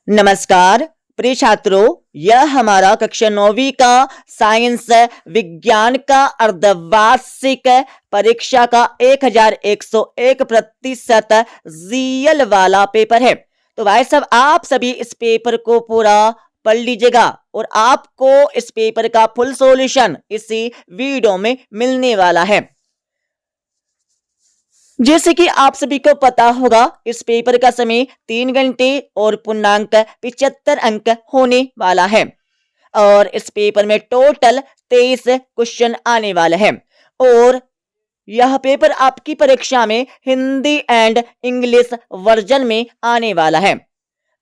नमस्कार प्रिय छात्रों, यह हमारा कक्षा 9वीं का साइंस विज्ञान का अर्धवार्षिक परीक्षा का 1101% जीएल वाला पेपर है। तो भाई साहब, आप सभी इस पेपर को पूरा पढ़ लीजिएगा और आपको इस पेपर का फुल सॉल्यूशन इसी वीडियो में मिलने वाला है। जैसे कि आप सभी को पता होगा, इस पेपर का समय 3 घंटे और पूर्णांक 75 अंक होने वाला है और इस पेपर में टोटल 23 क्वेश्चन आने वाले हैं और यह पेपर आपकी परीक्षा में हिंदी एंड इंग्लिश वर्जन में आने वाला है।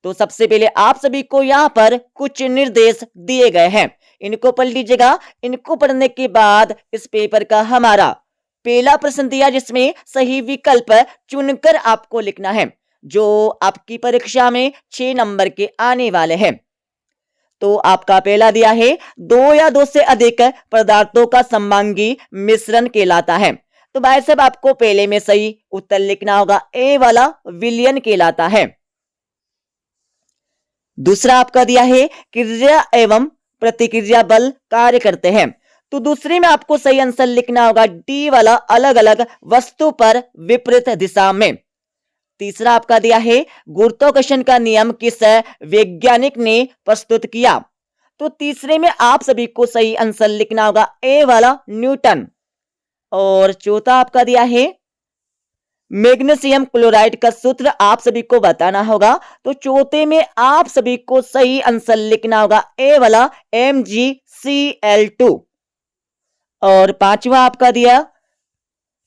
तो सबसे पहले आप सभी को यहाँ पर कुछ निर्देश दिए गए हैं, इनको पढ़ लीजिएगा। इनको पढ़ने के बाद इस पेपर का हमारा पहला प्रश्न दिया, जिसमें सही विकल्प चुनकर आपको लिखना है, जो आपकी परीक्षा में 6 नंबर के आने वाले हैं। तो आपका पहला दिया है, 2 या 2 से अधिक पदार्थों का सममांगी मिश्रण कहलाता है। तो भाई साहब, आपको पहले में सही उत्तर लिखना होगा, ए वाला विलयन कहलाता है। दूसरा आपका दिया है, क्रिया एवं प्रतिक्रिया बल कार्य करते हैं। तो दूसरे में आपको सही आंसर लिखना होगा, डी वाला अलग अलग वस्तु पर विपरीत दिशा में। तीसरा आपका दिया है, गुरुत्वाकर्षण का नियम किस वैज्ञानिक ने प्रस्तुत किया। तो तीसरे में आप सभी को सही आंसर लिखना होगा, ए वाला न्यूटन। और चौथा आपका दिया है, मैग्नीशियम क्लोराइड का सूत्र आप सभी को बताना होगा। तो चौथे में आप सभी को सही आंसर लिखना होगा, ए वाला MgCl2। और पांचवा आपका दिया,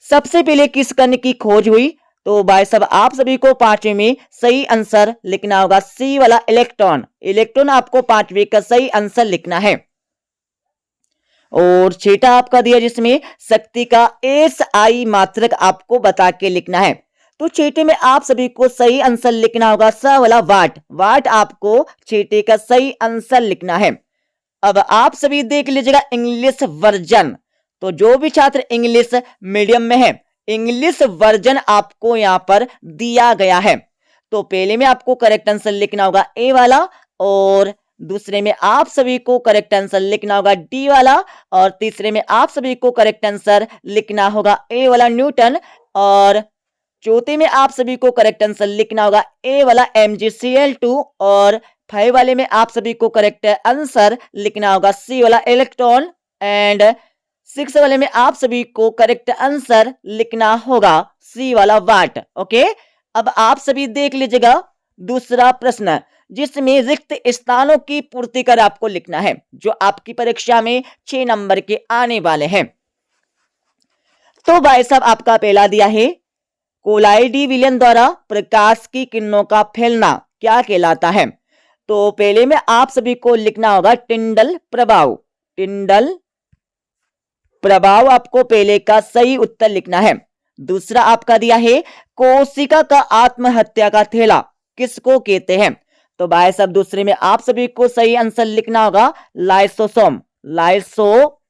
सबसे पहले किस कण की खोज हुई। तो भाई साहब, आप सभी को पांचवे में सही आंसर लिखना होगा, सी वाला इलेक्ट्रॉन। इलेक्ट्रॉन आपको पांचवे का सही आंसर लिखना है। और छठा आपका दिया, जिसमें शक्ति का SI मात्रक आपको बता के लिखना है। तो छठे में आप सभी को सही आंसर लिखना होगा, स वाला वाट। वाट आपको छठे का सही आंसर लिखना है। अब आप सभी देख लीजिएगा इंग्लिश वर्जन। तो जो भी छात्र इंग्लिश मीडियम में है, इंग्लिश वर्जन आपको यहां पर दिया गया है। तो पहले में आपको करेक्ट आंसर लिखना होगा, ए वाला, और दूसरे में आप सभी को करेक्ट आंसर लिखना होगा, डी वाला, और तीसरे में आप सभी को करेक्ट आंसर लिखना होगा, ए वाला न्यूटन, और चौथे में आप सभी को करेक्ट आंसर लिखना होगा, ए वाला MgCl2, और 5 वाले में आप सभी को करेक्ट आंसर लिखना होगा, सी वाला इलेक्ट्रॉन, एंड 6 वाले में आप सभी को करेक्ट आंसर लिखना होगा, सी वाला वाट। ओके, अब आप सभी देख लीजिएगा दूसरा प्रश्न, जिसमें रिक्त स्थानों की पूर्ति कर आपको लिखना है, जो आपकी परीक्षा में 6 नंबर के आने वाले हैं। तो भाई साहब, आपका पहला दिया है, कोलाइडी विलयन द्वारा प्रकाश की किरणों का फैलना क्या कहलाता है। तो पहले में आप सभी को लिखना होगा, टिंडल प्रभाव। टिंडल प्रभाव आपको पहले का सही उत्तर लिखना है। दूसरा आपका दिया है, कोशिका का आत्महत्या का थैला किसको कहते हैं। तो भाई साहब, दूसरे में आप सभी को सही आंसर लिखना होगा, लाइसोसोम। लाइसोसोम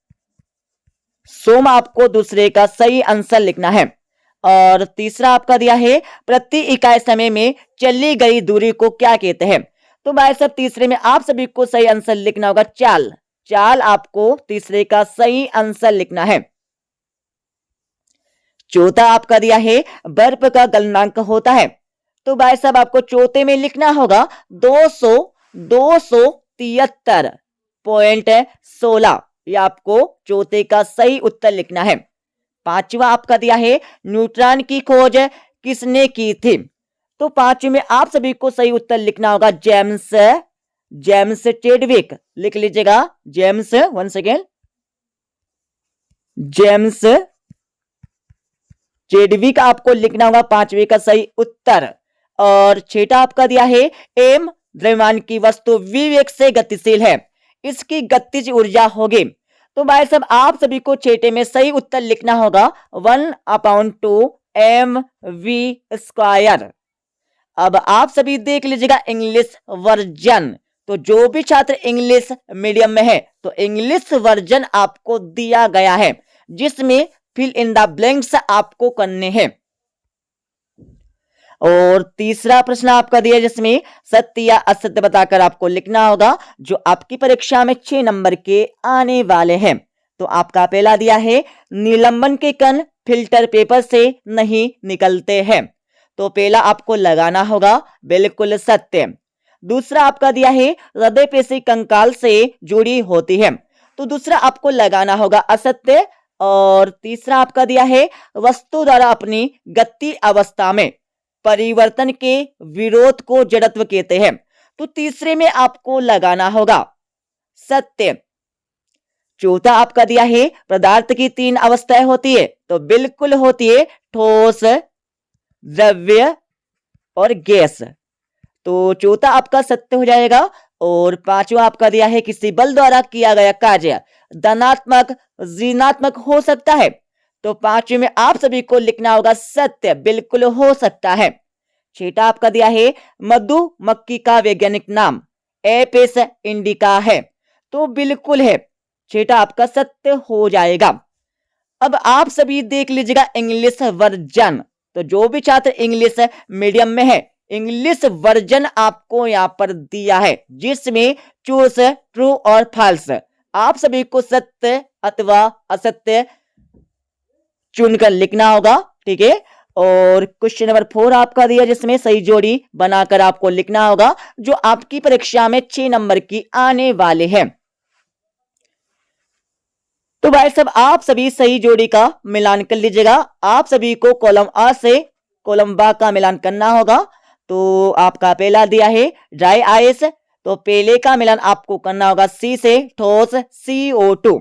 आपको दूसरे का सही आंसर लिखना है। और तीसरा आपका दिया है, प्रति इकाई समय में चली गई दूरी को क्या कहते हैं। तो भाई साहब, तीसरे में आप सभी को सही आंसर लिखना होगा, चाल। चाल आपको तीसरे का सही आंसर लिखना है। चौथा आपका दिया है, बर्फ का गलनांक होता है। तो भाई साहब, आपको चौथे में लिखना होगा 273.16। यह आपको चौथे का सही उत्तर लिखना है। पांचवा आपका दिया है, न्यूट्रॉन की खोज किसने की थी। तो पांचवे में आप सभी को सही उत्तर लिखना होगा, जेम्स चैडविक। लिख लीजिएगा, James, one second, James Chadwick आपको लिखना होगा पांचवे का सही उत्तर। और छठा आपका दिया है, एम द्रव्यमान की वस्तु विवेक से गतिशील है, इसकी गतिज ऊर्जा होगी। तो भाई साहब, आप सभी को छठे में सही उत्तर लिखना होगा, 1/2 mv²। अब आप सभी देख लीजिएगा इंग्लिश वर्जन। तो जो भी छात्र इंग्लिश मीडियम में है, तो इंग्लिश वर्जन आपको दिया गया है, जिसमें फिल इन द ब्लैंक्स आपको करने हैं। और तीसरा प्रश्न आपका दिया जिसमें सत्य या असत्य बताकर आपको लिखना होगा, जो आपकी परीक्षा में 6 नंबर के आने वाले हैं। तो आपका पहला दिया है निलंबन के कण फिल्टर पेपर से नहीं निकलते हैं। तो पहला आपको लगाना होगा बिल्कुल सत्य। दूसरा आपका दिया है हृदय पेशी कंकाल से जुड़ी होती है। तो दूसरा आपको लगाना होगा असत्य। और तीसरा आपका दिया है वस्तु द्वारा अपनी गति अवस्था में परिवर्तन के विरोध को जड़त्व कहते हैं। तो तीसरे में आपको लगाना होगा सत्य। चौथा आपका दिया है पदार्थ की 3 अवस्थाएं होती है। तो बिल्कुल होती है ठोस, द्रव्य और गैस। तो चौथा आपका सत्य हो जाएगा। और पांचवा आपका दिया है किसी बल द्वारा किया गया कार्य धनात्मक, ऋणात्मक हो सकता है। तो पांचवे में आप सभी को लिखना होगा सत्य, बिल्कुल हो सकता है। छठा आपका दिया है मधुमक्खी का वैज्ञानिक नाम एपिस इंडिका है। तो बिल्कुल है, छठा आपका सत्य हो जाएगा। अब आप सभी देख लीजिएगा इंग्लिश वर्जन। तो जो भी छात्र इंग्लिश मीडियम में है, इंग्लिश वर्जन आपको यहां पर दिया है जिसमें चूज ट्रू और फॉल्स आप सभी को सत्य अथवा असत्य चुनकर लिखना होगा। ठीक है। और क्वेश्चन नंबर 4 आपका दिया जिसमें सही जोड़ी बनाकर आपको लिखना होगा, जो आपकी परीक्षा में 6 नंबर की आने वाले हैं। तो भाई साहब आप सभी सही जोड़ी का मिलान कर लीजिएगा। आप सभी को कॉलम आ से कॉलम बा का मिलान करना होगा। तो आपका पहला दिया है ड्राई आइस। तो पहले का मिलान आपको करना होगा सी से ठोस CO2।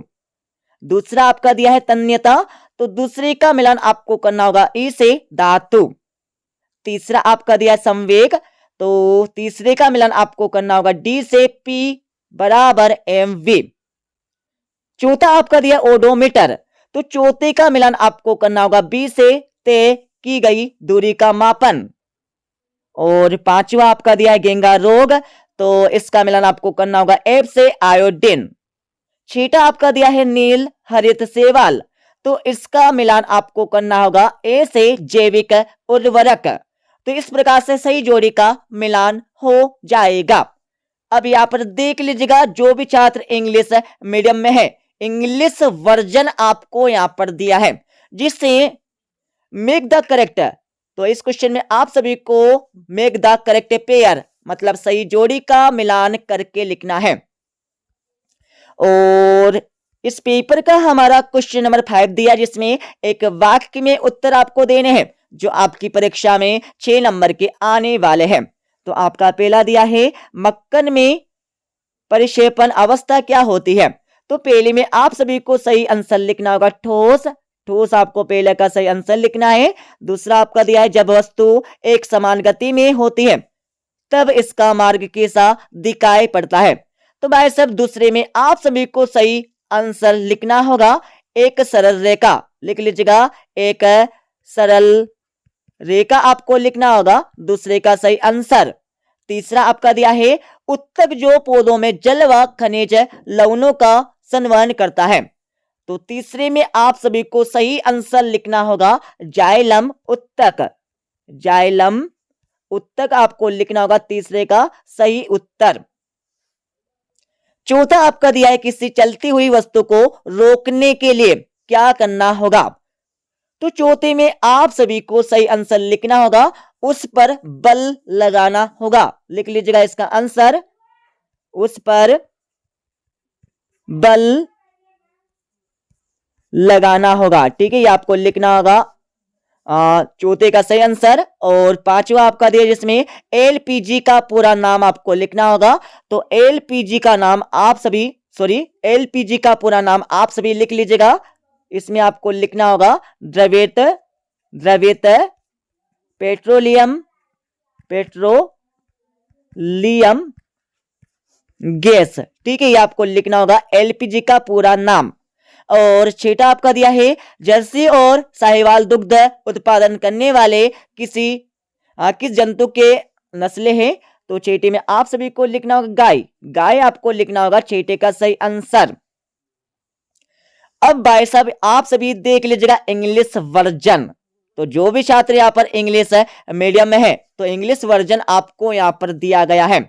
दूसरा आपका दिया है तन्यता। तो दूसरे का मिलान आपको करना होगा ई से धातु। तीसरा आपका दिया है संवेग। तो तीसरे का मिलान आपको करना होगा डी से P बराबर mv। चौथा आपका दिया ओडोमीटर। तो चौथे का मिलान आपको करना होगा बी से तय की गई दूरी का मापन। और पांचवा आपका दिया है गेंगा रोग। तो इसका मिलान आपको करना होगा एफ से आयोडीन। छठा आपका दिया है नील हरित सेवाल। तो इसका मिलान आपको करना होगा ए से जैविक उर्वरक। तो इस प्रकार से सही जोड़ी का मिलान हो जाएगा। अब यहां पर देख लीजिएगा जो भी छात्र इंग्लिश मीडियम में है, इंग्लिश वर्जन आपको यहां पर दिया है जिससे मेक द करेक्ट। तो इस क्वेश्चन में आप सभी को मेक द करेक्ट पेयर मतलब सही जोड़ी का मिलान करके लिखना है। और इस पेपर का हमारा क्वेश्चन नंबर 5 दिया जिसमें एक वाक्य में उत्तर आपको देने हैं जो आपकी परीक्षा में 6 नंबर के आने वाले हैं। तो आपका पहला दिया है मक्खन में परिक्षेपण अवस्था क्या होती है। तो पहले में आप सभी को सही आंसर लिखना होगा ठोस। ठोस आपको पहले का सही आंसर लिखना है। दूसरा आपका दिया है जब वस्तु एक समान गति में होती है तब इसका मार्ग कैसा दिखाई पड़ता है। तो भाई साहब दूसरे में आप सभी को सही आंसर लिखना होगा एक सरल रेखा। लिख लीजिएगा एक सरल रेखा आपको लिखना होगा दूसरे का सही आंसर। तीसरा आपका दिया है उत्तक जो पौधों में जल व खनिज लवणों का संवहन करता है। तो तीसरे में आप सभी को सही आंसर लिखना होगा जाइलम उत्तक। जाइलम उत्तक आपको लिखना होगा तीसरे का सही उत्तर। चौथा आपका दिया है किसी चलती हुई वस्तु को रोकने के लिए क्या करना होगा। तो चौथे में आप सभी को सही आंसर लिखना होगा उस पर बल लगाना होगा। लिख लीजिएगा इसका आंसर उस पर बल लगाना होगा। ठीक है, ये आपको लिखना होगा चौथे का सही आंसर। और पांचवा आपका दिया जिसमें एलपीजी का पूरा नाम आपको लिखना होगा। तो एलपीजी का नाम आप सभी एलपीजी का पूरा नाम आप सभी लिख लीजिएगा। इसमें आपको लिखना होगा द्रवित पेट्रोलियम गैस। ठीक है, ये आपको लिखना होगा एलपीजी का पूरा नाम। और छठा आपका दिया है जर्सी और साहिवाल दुग्ध उत्पादन करने वाले किस जंतु के नस्लें हैं। तो छठे में आप सभी को लिखना होगा गाय। गाय आपको लिखना होगा छठे का सही आंसर। अब भाई साहब आप सभी देख लीजिएगा इंग्लिश वर्जन। तो जो भी छात्र यहाँ पर इंग्लिश मीडियम में है तो इंग्लिश वर्जन आपको यहाँ पर दिया गया है।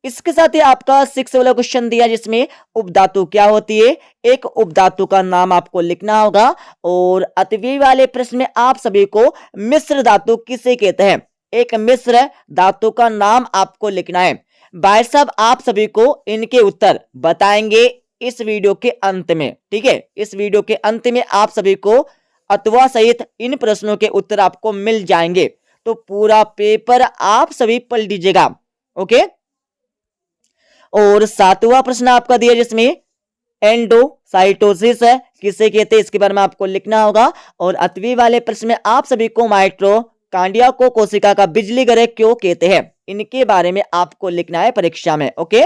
इसके साथ ही आपका 6 वाला क्वेश्चन दिया जिसमें उपधातु क्या होती है, एक उपधातु का नाम आपको लिखना होगा। और 8वीं वाले प्रश्न में आप सभी को मिश्र धातु किसे कहते हैं, एक मिश्र धातु का नाम आपको लिखना है। भाई साहब आप सभी को इनके उत्तर बताएंगे इस वीडियो के अंत में, ठीक है। इस वीडियो के अंत में आप सभी को अथवा सहित इन प्रश्नों के उत्तर आपको मिल जाएंगे, तो पूरा पेपर आप सभी पढ़ लीजिएगा, ओके। और 7वां प्रश्न आपका दिया जिसमें एंडोसाइटोसिस है किसे कहते हैं, इसके बारे में आपको लिखना होगा। और 8वीं वाले प्रश्न में आप सभी को माइटोकॉन्ड्रिया को कोशिका का बिजली घर क्यों कहते हैं, इनके बारे में आपको लिखना है परीक्षा में, ओके।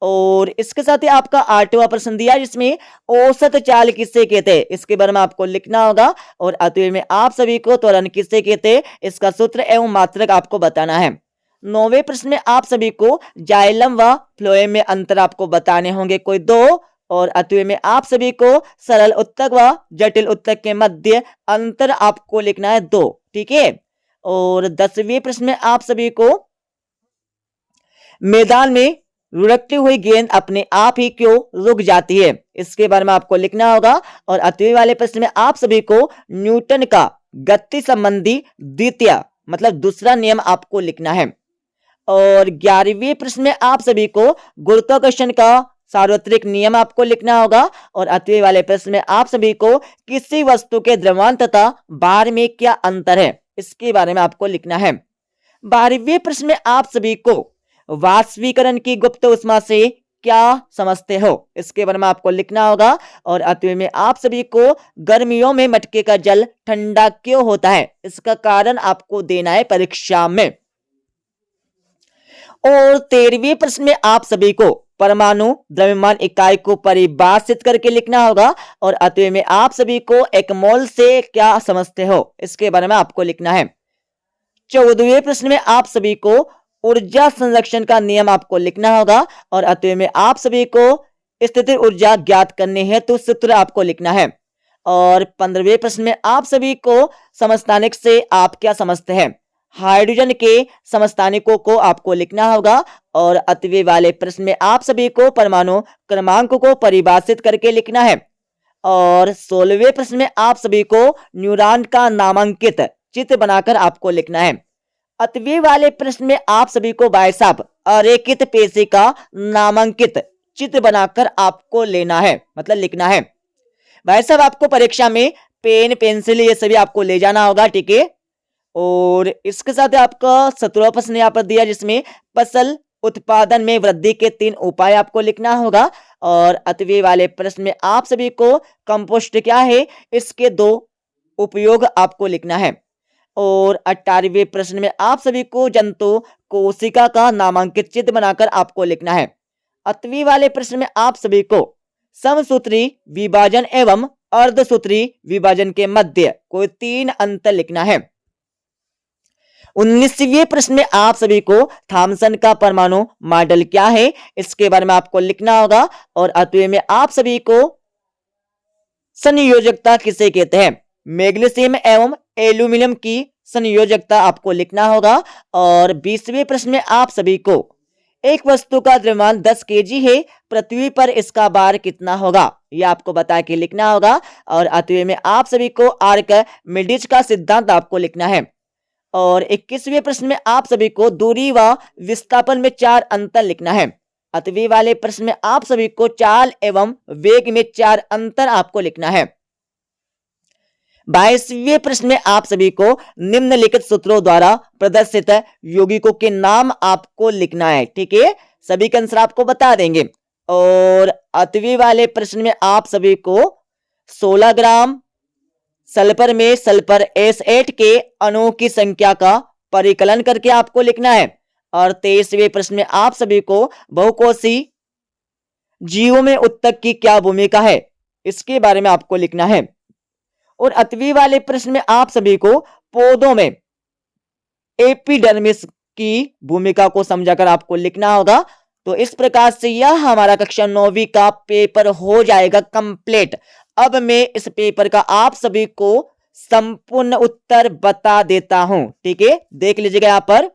और इसके साथ ही आपका 8वां प्रश्न दिया जिसमें औसत चाल किसे कहते हैं, इसके बारे में आपको लिखना होगा। और 8वीं में आप सभी को त्वरण किसे कहते हैं, इसका सूत्र एवं मात्रक आपको बताना है। 9वें प्रश्न में आप सभी को जाइलम व फ्लोएम में अंतर आपको बताने होंगे कोई 2। और 8वीं में आप सभी को सरल उत्तक व जटिल उत्तक के मध्य अंतर आपको लिखना है 2, ठीक है। और 10वें प्रश्न में आप सभी को मैदान में लुढ़कती हुई गेंद अपने आप ही क्यों रुक जाती है, इसके बारे में आपको लिखना होगा। और 8वीं वाले प्रश्न में आप सभी को न्यूटन का गति संबंधी द्वितीय मतलब दूसरा नियम आपको लिखना है। और 11वें प्रश्न में आप सभी को गुरुत्वाकर्षण का सार्वत्रिक नियम आपको लिखना होगा। और 8वें वाले प्रश्न में आप सभी को किसी वस्तु के द्रव्यमान तथा भार में क्या अंतर है, इसके बारे में आपको लिखना है। 12वें प्रश्न में आप सभी को वाष्पीकरण की गुप्त ऊष्मा से क्या समझते हो, इसके बारे में आपको लिखना होगा। और 8वीं में आप सभी को गर्मियों में मटके का जल ठंडा क्यों होता है, इसका कारण आपको देना है परीक्षा में। और 13वें प्रश्न में आप सभी को परमाणु द्रव्यमान इकाई को परिभाषित करके लिखना होगा। और 8वीं में आप सभी को एक मोल से क्या समझते हो, इसके बारे में आपको लिखना है। 14वें प्रश्न में आप सभी को ऊर्जा संरक्षण का नियम आपको लिखना होगा। और 8वीं में आप सभी को स्थिर ऊर्जा ज्ञात करने हेतु सूत्र आपको लिखना है। और 15वें प्रश्न में आप सभी को समस्थानिक से आप क्या समझते हैं, हाइड्रोजन के समस्थानिकों को आपको लिखना होगा। और 8वीं वाले प्रश्न में आप सभी को परमाणु क्रमांक को परिभाषित करके लिखना है। और 16वें प्रश्न में आप सभी को न्यूरॉन का नामांकित चित्र बनाकर आपको लिखना है। 8वीं वाले प्रश्न में आप सभी को भाई साहब अरेखित पेशी का नामांकित चित्र बनाकर आपको लेना है मतलब लिखना है। भाई साहब आपको परीक्षा में पेन पेंसिल ये सभी आपको ले जाना होगा, ठीक है। और इसके साथ आपका 17वां प्रश्न यहाँ पर दिया जिसमें फसल उत्पादन में वृद्धि के 3 उपाय आपको लिखना होगा। और 8वीं वाले प्रश्न में आप सभी को कंपोस्ट क्या है इसके 2 उपयोग आपको लिखना है। और 18वें प्रश्न में आप सभी को जंतु कोशिका का नामांकित चित्र बनाकर आपको लिखना है। 8वीं वाले प्रश्न में आप सभी को समसूत्री विभाजन एवं अर्धसूत्री विभाजन के मध्य कोई 3 अंतर लिखना है। 19वें प्रश्न में आप सभी को थॉमसन का परमाणु मॉडल क्या है, इसके बारे में आपको लिखना होगा। और 8वीं में आप सभी को संयोजकता किसे कहते हैं, मैग्नीशियम एवं एल्यूमिनियम की संयोजकता आपको लिखना होगा। और 20वें प्रश्न में आप सभी को एक वस्तु का द्रव्यमान 10 kg है, पृथ्वी पर इसका भार कितना होगा, यह आपको बता के लिखना होगा। और 8वीं में आप सभी को आर्किमिडीज का सिद्धांत आपको लिखना है। और 21वें प्रश्न में आप सभी को दूरी व विस्थापन में 4 अंतर लिखना है। 8वीं वाले प्रश्न में आप सभी को चाल एवं वेग में 4 अंतर आपको लिखना है। 22वें प्रश्न में आप सभी को निम्नलिखित सूत्रों द्वारा प्रदर्शित यौगिकों के नाम आपको लिखना है, ठीक है। सभी के आंसर आपको बता देंगे। और 8वीं वाले प्रश्न में आप सभी को 16 ग्राम सल्फर में सल्फर S8 के अणुओं की संख्या का परिकलन करके आपको लिखना है। और 23वें प्रश्न में आप सभी को बहुकोषी जीवों में उत्तक की क्या भूमिका है, इसके बारे में आपको लिखना है। और 8वीं वाले प्रश्न में आप सभी को पौधों में एपिडर्मिस की भूमिका को समझाकर आपको लिखना होगा। तो इस प्रकार से यह हमारा कक्षा 9वीं का पेपर हो जाएगा कंप्लीट। अब मैं इस पेपर का आप सभी को संपूर्ण उत्तर बता देता हूं। ठीक है, देख लीजिएगा यहाँ पर।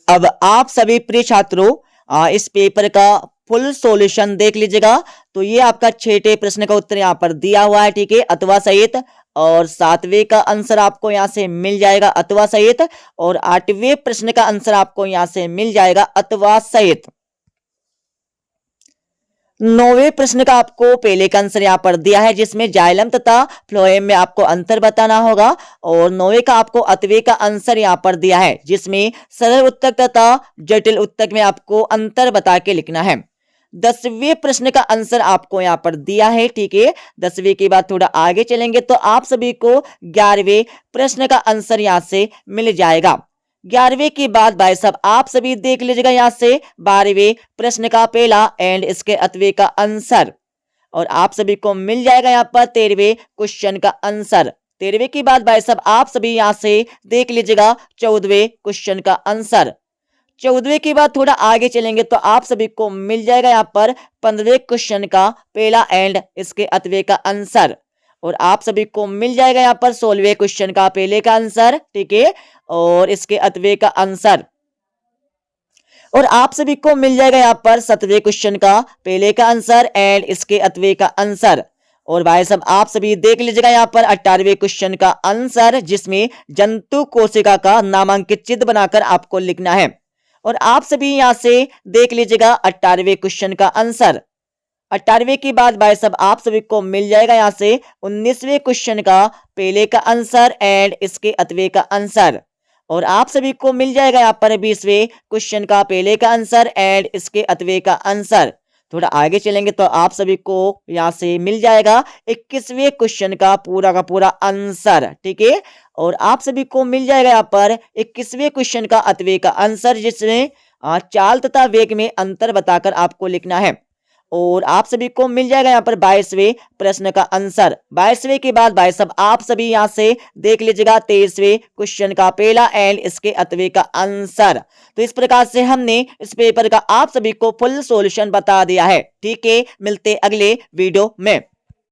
अब आप सभी प्रिय छात्रों इस पेपर का फुल सॉल्यूशन देख लीजिएगा। तो ये आपका 6ठे प्रश्न का उत्तर यहाँ पर दिया हुआ है। ठीक है, अथवा सहित, और 7वें का आंसर आपको यहां से मिल जाएगा अथवा सहित, और 8वें प्रश्न का आंसर आपको यहां से मिल जाएगा अथवा सहित। 9वें प्रश्न का आपको पहले का आंसर यहाँ पर दिया है, जिसमें जाइलम तथा फ्लोएम में आपको अंतर बताना होगा, और 9वें का आपको अथवे का आंसर यहाँ पर दिया है, जिसमें सरल उत्तक तथा जटिल उत्तक में आपको अंतर बता के लिखना है। 10वें प्रश्न का आंसर आपको यहाँ पर दिया है। ठीक है, 10वें के बाद थोड़ा आगे चलेंगे तो आप सभी को 11वें प्रश्न का आंसर यहाँ से मिल जाएगा। 11वें के बाद भाई साहब आप सभी देख लीजिएगा यहाँ से 12वें प्रश्न का पहला एंड इसके अथवे का आंसर, और आप सभी को मिल जाएगा यहाँ पर 13वें क्वेश्चन का आंसर। 13वें के बाद भाई साहब आप सभी यहाँ से देख लीजिएगा 14वें क्वेश्चन का आंसर। 14वें के बाद थोड़ा आगे चलेंगे तो आप सभी को मिल जाएगा यहाँ पर 15वें क्वेश्चन का पहला एंड इसके अथवे का आंसर, और आप सभी को मिल जाएगा यहाँ पर 16वें क्वेश्चन का पहले का आंसर। ठीक है, और इसके अथवे का आंसर, और आप सभी को मिल जाएगा यहाँ पर 17वें क्वेश्चन का पहले का आंसर एंड इसके अथवे का आंसर। और भाई साहब आप सभी देख लीजिएगा यहाँ पर 18वें क्वेश्चन का आंसर, जिसमें जंतु कोशिका का नामांकित चिन्ह बनाकर आपको लिखना है। और आप सभी यहाँ से देख लीजिएगा 18वें क्वेश्चन का आंसर। 18वें के बाद भाई साहब आप सभी को मिल जाएगा यहाँ से 19वें क्वेश्चन का पहले का आंसर एंड इसके अथवे का आंसर, और आप सभी को मिल जाएगा यहाँ पर 20वें क्वेश्चन का पहले का आंसर एंड इसके अथवे का आंसर। थोड़ा आगे चलेंगे तो आप सभी को यहाँ से मिल जाएगा 21वें क्वेश्चन का पूरा आंसर। ठीक है, और आप सभी को मिल जाएगा यहाँ पर 21वें क्वेश्चन का अथवे का आंसर, जिसमें चाल तथा वेग में अंतर बताकर आपको लिखना है। और आप सभी को मिल जाएगा यहाँ पर 22वें प्रश्न का आंसर। 22वें के बाद भाई साहब आप सभी यहाँ से देख लीजिएगा 23वें क्वेश्चन का पहला एंड इसके अथवे का आंसर। तो इस प्रकार से हमने इस पेपर का आप सभी को फुल सॉल्यूशन बता दिया है। ठीक है, मिलते अगले वीडियो में।